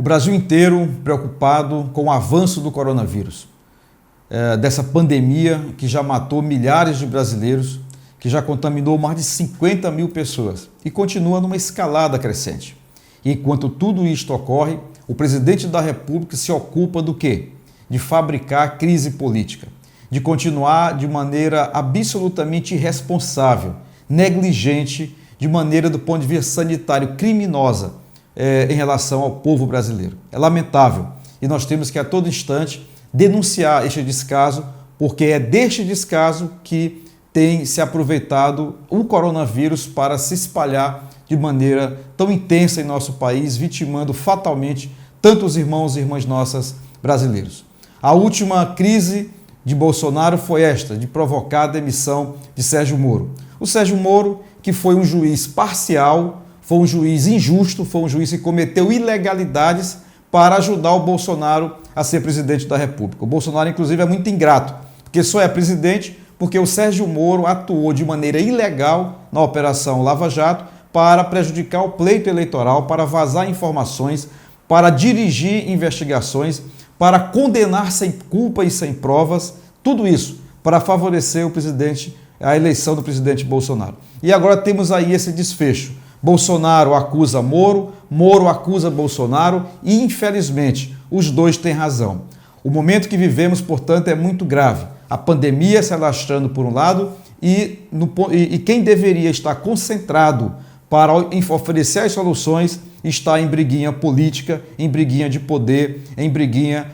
Brasil inteiro preocupado com o avanço do coronavírus, dessa pandemia que já matou milhares de brasileiros, que já contaminou mais de 50 mil pessoas e continua numa escalada crescente. E enquanto tudo isto ocorre, o presidente da República se ocupa do quê? De fabricar crise política, de continuar de maneira absolutamente irresponsável, negligente, de maneira do ponto de vista sanitário criminosa em relação ao povo brasileiro. É lamentável e nós temos que a todo instante denunciar este descaso, porque é deste descaso que tem se aproveitado o coronavírus para se espalhar de maneira tão intensa em nosso país, vitimando fatalmente tantos irmãos e irmãs nossas brasileiros. A última crise de Bolsonaro foi esta, de provocar a demissão de Sérgio Moro. O Sérgio Moro, que foi um juiz parcial, foi um juiz injusto, foi um juiz que cometeu ilegalidades para ajudar o Bolsonaro a ser presidente da República. O Bolsonaro, inclusive, é muito ingrato, porque só é presidente porque o Sérgio Moro atuou de maneira ilegal na Operação Lava Jato para prejudicar o pleito eleitoral, para vazar informações, para dirigir investigações, para condenar sem culpa e sem provas, tudo isso para favorecer o presidente, a eleição do presidente Bolsonaro. E agora temos aí esse desfecho. Bolsonaro acusa Moro, Moro acusa Bolsonaro e, infelizmente, os dois têm razão. O momento que vivemos, portanto, é muito grave. A pandemia se alastrando por um lado e quem deveria estar concentrado para oferecer as soluções está em briguinha política, em briguinha de poder, em briguinha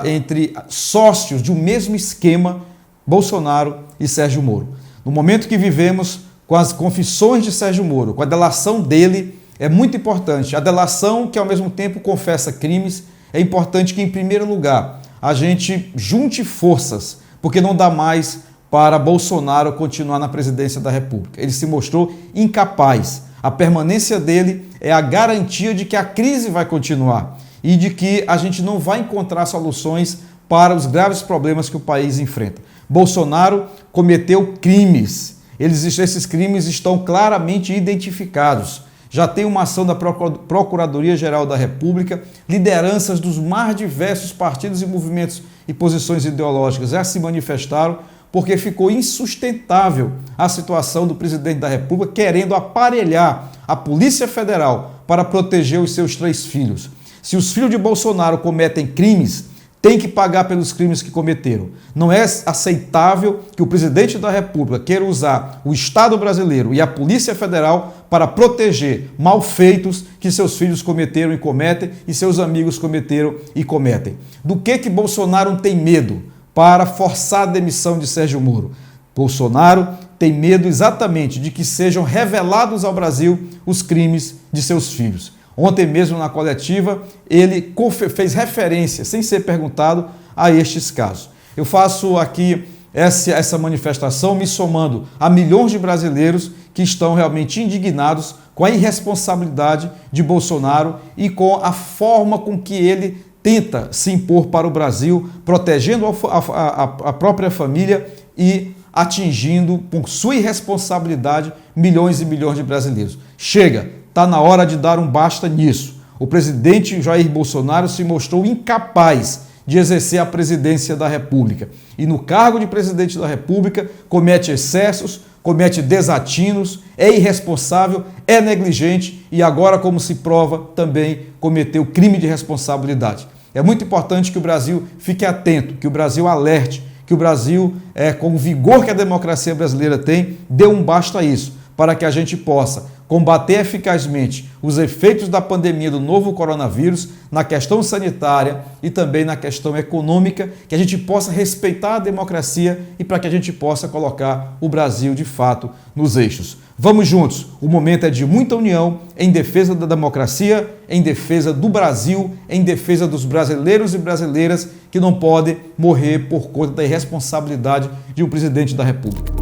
entre sócios de um mesmo esquema, Bolsonaro e Sérgio Moro. No momento que vivemos, com as confissões de Sérgio Moro, com a delação dele, é muito importante. A delação que ao mesmo tempo confessa crimes, é importante que em primeiro lugar a gente junte forças, porque não dá mais para Bolsonaro continuar na presidência da República. Ele se mostrou incapaz. A permanência dele é a garantia de que a crise vai continuar e de que a gente não vai encontrar soluções para os graves problemas que o país enfrenta. Bolsonaro cometeu crimes. Esses crimes estão claramente identificados. Já tem uma ação da Procuradoria-Geral da República, lideranças dos mais diversos partidos e movimentos e posições ideológicas já se manifestaram porque ficou insustentável a situação do presidente da República querendo aparelhar a Polícia Federal para proteger os seus 3 filhos. Se os filhos de Bolsonaro cometem crimes, tem que pagar pelos crimes que cometeram. Não é aceitável que o presidente da República queira usar o Estado brasileiro e a Polícia Federal para proteger malfeitos que seus filhos cometeram e cometem e seus amigos cometeram e cometem. Do que Bolsonaro tem medo para forçar a demissão de Sérgio Moro? Bolsonaro tem medo exatamente de que sejam revelados ao Brasil os crimes de seus filhos. Ontem mesmo, na coletiva, ele fez referência, sem ser perguntado, a estes casos. Eu faço aqui essa manifestação me somando a milhões de brasileiros que estão realmente indignados com a irresponsabilidade de Bolsonaro e com a forma com que ele tenta se impor para o Brasil, protegendo a própria família e atingindo, por sua irresponsabilidade, milhões e milhões de brasileiros. Chega! Está na hora de dar um basta nisso. O presidente Jair Bolsonaro se mostrou incapaz de exercer a presidência da República. E no cargo de presidente da República comete excessos, comete desatinos, é irresponsável, é negligente e agora, como se prova, também cometeu crime de responsabilidade. É muito importante que o Brasil fique atento, que o Brasil alerte, que o Brasil, com o vigor que a democracia brasileira tem, dê um basta a isso, para que a gente possa combater eficazmente os efeitos da pandemia do novo coronavírus na questão sanitária e também na questão econômica, que a gente possa respeitar a democracia e para que a gente possa colocar o Brasil, de fato, nos eixos. Vamos juntos, o momento é de muita união em defesa da democracia, em defesa do Brasil, em defesa dos brasileiros e brasileiras que não podem morrer por conta da irresponsabilidade de um presidente da República.